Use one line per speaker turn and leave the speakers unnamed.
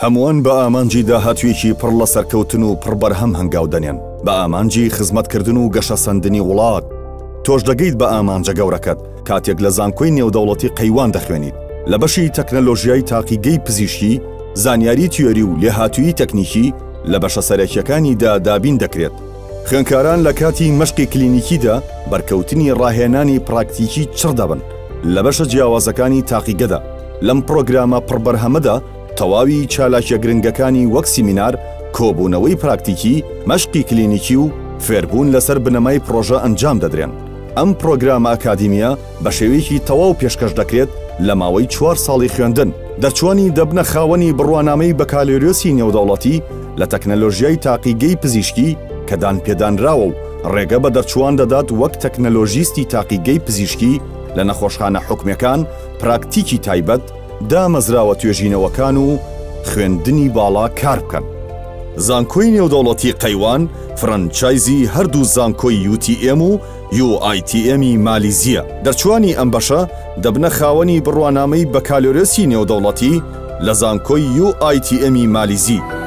هەمووان بە ئامانجی داهاتوێکی پڕ لە سەرکەوتن و پڕبەرهەم هەنگاو دەنێن بە ئامانجی خزمەتکردن و گەشەسەندنی وڵات. تۆش دەگەیت بە ئامانجە گەورەکەت کاتێک لە زانکۆی نێودەوڵەتی قەیوان دەخوێنیت. لە بەشی تەکنەلۆژیای تاقیگەی پزیشکی، زانیاری تیۆری و لێهاتووی تەکنیکی لە بەشە سەرەکیەکانیدا دابین دەکرێت. خوێندکاران لە کاتی مەشقی کلینیکیدا بەرکەوتنی ڕاهێنانی پراکتیکی چڕ دەبن. لە بەشە جیاوازەکانی تاقیگەدا لەم پرۆگرامە پڕبەرهەمەدا تەواوی چالاکیە گرنگەکانی وەک سیمینار، کۆبوونەوەی پراکتیکی، مەشقی کلینیکی و فێربوون لەسەر بنەمای پرۆژە ئەنجام دەدرێن. ئەم پرۆگرامە ئاکادیمیە بە شێوەیەکی تەواو پێشکەش دەکرێت لە ماوەی 4 ساڵی خوێندن. دەرچوانی دەبنە خاوەنی بڕوانامەی بەکالۆریۆسی نێودەوڵەتی لە تەکنەلۆژیای تاقیگەی پزیشکی کە دانپێدانراوە و ڕێگە بە دەرچوان دەدات وەک تەکنەلۆژیستی تاقیگەی پزیشکی لە نەخۆشخانە حکومەکان پراکتیکی تایبەت دامەزراوە توێژینەوەکان و خوێندنی باڵا کار بکەن. زانکۆی نێودەوڵەتی قەیوان فرەنچایزی هەردوو زانکۆی UTM و UITMی مالیزیە. دەرچوانی ئەم بەشە دەبنە خاوەنی بڕوانامەی بەکالۆریۆسی نێودەوڵەتی لە زانکۆی UITMی مالیزی.